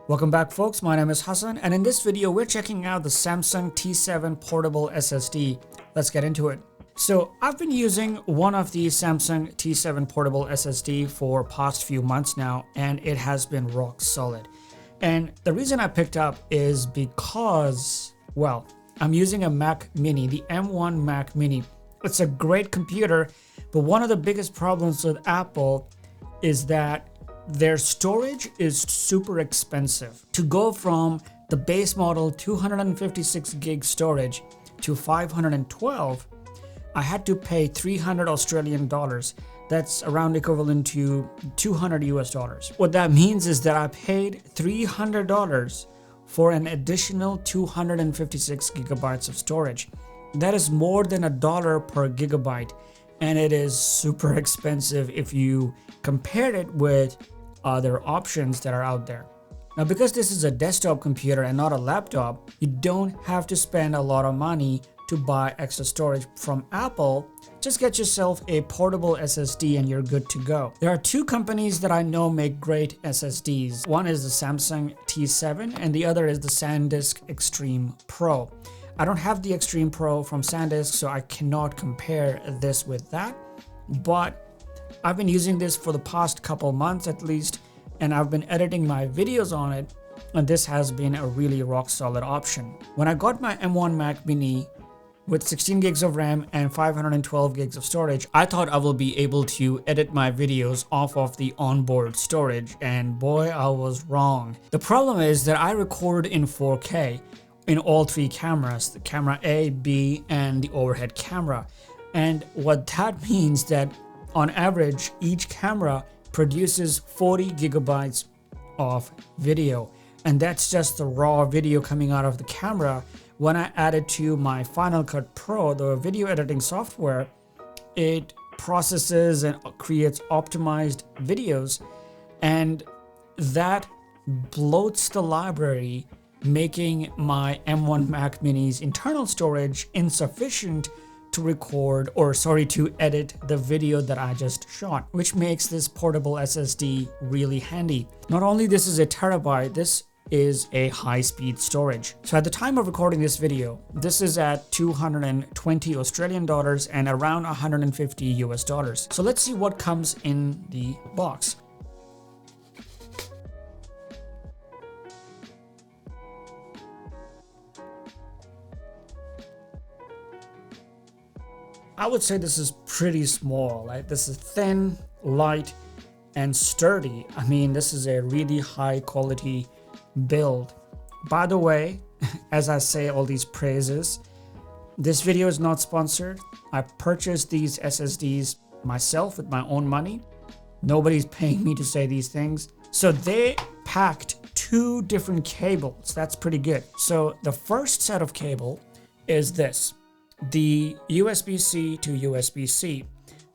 Welcome back folks, my name is Hassan and in this video we're checking out the Samsung T7 portable SSD. Let's get into it. So I've been using one of the Samsung T7 portable SSD for past few months now and it has been rock solid. And the reason I picked up is because, well, I'm using a Mac Mini, the M1 Mac Mini. It's a great computer, but one of the biggest problems with Apple is that their storage is super expensive. To go from the base model 256 gig storage to 512, I had to pay 300 Australian dollars. That's around equivalent to 200 US dollars. What that means is that I paid $300 for an additional 256 gigabytes of storage. That is more than $1 per gigabyte, and it is super expensive if you compare it with other options that are out there. Now, because this is a desktop computer and not a laptop, you don't have to spend a lot of money to buy extra storage from Apple. Just get yourself a portable SSD and you're good to go. There are two companies that I know make great SSDs. One is the Samsung T7 and the other is the SanDisk Extreme Pro. I don't have the Extreme Pro from SanDisk, so I cannot compare this with that, but I've been using this for the past couple months at least, and I've been editing my videos on it, and this has been a really rock solid option. When I got my M1 Mac Mini with 16 gigs of RAM and 512 gigs of storage, I thought I will be able to edit my videos off of the onboard storage, and boy, I was wrong. The problem is that I record in 4K in all three cameras, the camera A, B, and the overhead camera. And what that means that on average, each camera produces 40 gigabytes of video, and that's just the raw video coming out of the camera. When I add it to my Final Cut Pro, the video editing software, it processes and creates optimized videos, and that bloats the library, making my M1 Mac Mini's internal storage insufficient to edit the video that I just shot, which makes this portable SSD really handy. Not only this is a terabyte, this is a high-speed storage. So at the time of recording this video, this is at 220 Australian dollars and around 150 US dollars. So let's see what comes in the box. I would say this is pretty small. Like, this is thin, light, and sturdy. I mean, this is a really high quality build. By the way, as I say all these praises, this video is not sponsored. I purchased these SSDs myself with my own money. Nobody's paying me to say these things. So they packed two different cables. That's pretty good. So the first set of cable is this, the USB-C to USB-C.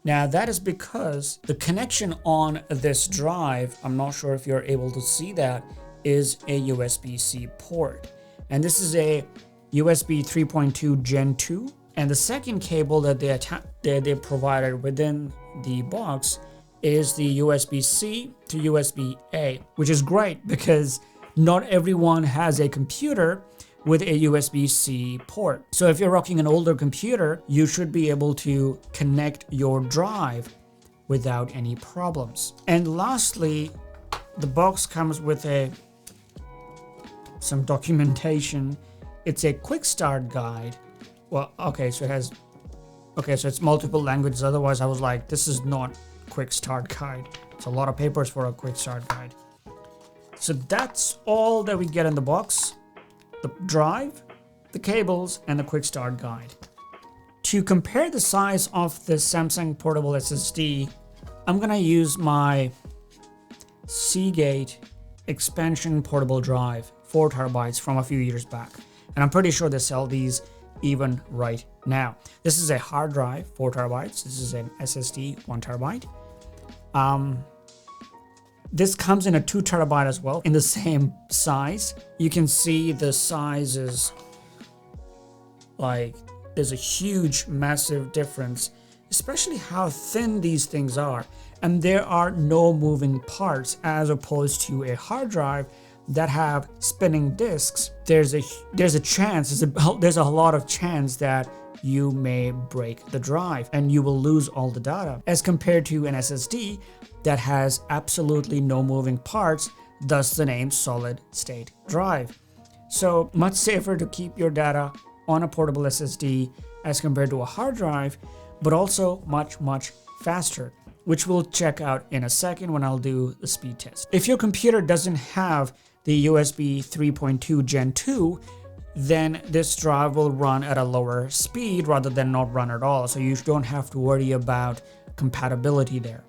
Now that is because the connection on this drive, I'm not sure if you're able to see that, is a USB-C port. And this is a USB 3.2 Gen 2. And the second cable that they provided within the box is the USB-C to USB-A, which is great because not everyone has a computer with a USB-C port. So if you're rocking an older computer, you should be able to connect your drive without any problems. And lastly, the box comes with some documentation. It's a quick start guide. Well, so it's multiple languages. Otherwise I was like, this is not quick start guide. It's a lot of papers for a quick start guide. So that's all that we get in the box: the drive, the cables, and the quick start guide. To compare the size of the Samsung portable SSD, I'm gonna use my Seagate expansion portable drive, 4 terabytes from a few years back. And I'm pretty sure they sell these even right now. This is a hard drive, 4 terabytes. This is an SSD, 1 terabyte. This comes in a 2 terabyte as well, in the same size. You can see the size is like, there's a huge, massive difference, especially how thin these things are. And there are no moving parts as opposed to a hard drive that have spinning disks, there's a lot of chance that you may break the drive and you will lose all the data, as compared to an SSD that has absolutely no moving parts, thus the name solid state drive. So much safer to keep your data on a portable SSD as compared to a hard drive, but also much faster, which we'll check out in a second when I'll do the speed test. If your computer doesn't have the USB 3.2 Gen 2, then this drive will run at a lower speed rather than not run at all, so you don't have to worry about compatibility there.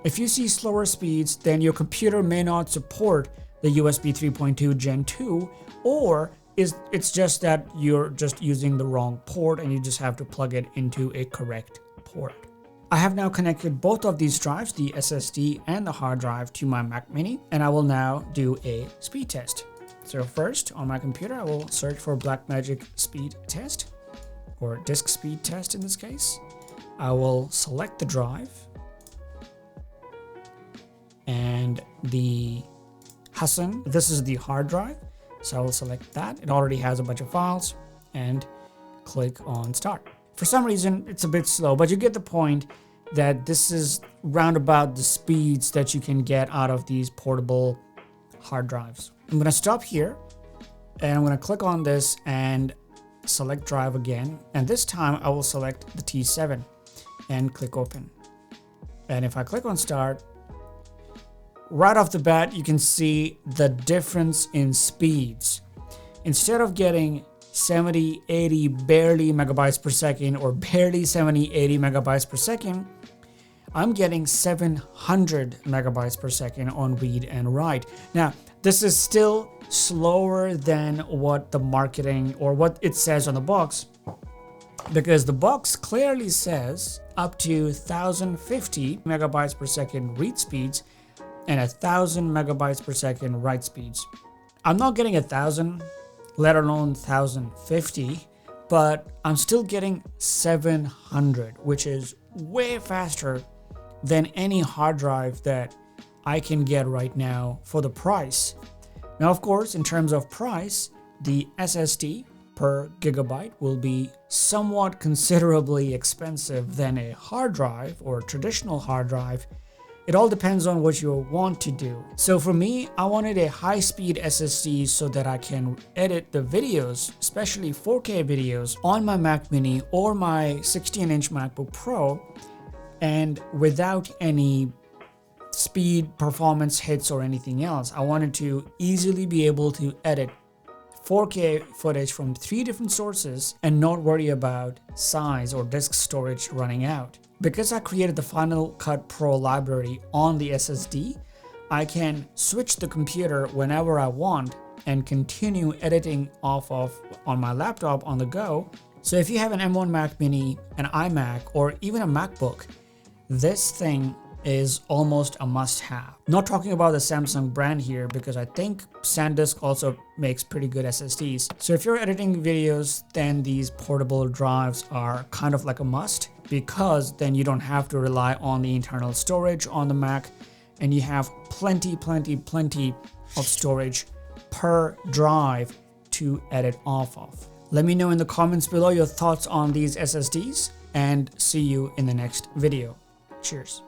If you see slower speeds, then your computer may not support the USB 3.2 Gen 2, or it's just that you're just using the wrong port and you just have to plug it into a correct port. I have now connected both of these drives, the SSD and the hard drive, to my Mac Mini, and I will now do a speed test. So first, on my computer, I will search for Blackmagic speed test, or disk speed test in this case. I will select the drive and the Hasan. This is the hard drive, so I will select that. It already has a bunch of files, and click on start. For some reason, it's a bit slow, but you get the point that this is round about the speeds that you can get out of these portable hard drives. I'm going to stop here, and I'm going to click on this and select drive again. And this time I will select the T7 and click open. And if I click on start, right off the bat, you can see the difference in speeds. Instead of getting 70, 80, barely megabytes per second, or barely 70, 80 megabytes per second, I'm getting 700 megabytes per second on read and write. Now, this is still slower than what the marketing or what it says on the box, because the box clearly says up to 1050 megabytes per second read speeds and 1000 megabytes per second write speeds. I'm not getting 1000, let alone 1050, but I'm still getting 700, which is way faster than any hard drive that I can get right now for the price. Now, of course, in terms of price, the SSD per gigabyte will be somewhat considerably expensive than a hard drive or traditional hard drive. It all depends on what you want to do. So for me, I wanted a high-speed SSD so that I can edit the videos, especially 4K videos, on my Mac Mini or my 16-inch MacBook Pro, and without any speed performance hits or anything else. I wanted to easily be able to edit 4K footage from 3 different sources and not worry about size or disk storage running out. Because I created the Final Cut Pro library on the SSD, I can switch the computer whenever I want and continue editing off of on my laptop on the go. So if you have an M1 Mac Mini, an iMac, or even a MacBook, this thing is almost a must-have. Not talking about the Samsung brand here, because I think SanDisk also makes pretty good SSDs. So if you're editing videos, then these portable drives are kind of like a must, because then you don't have to rely on the internal storage on the Mac, and you have plenty of storage per drive to edit off of. Let me know in the comments below your thoughts on these SSDs, and see you in the next video. Cheers.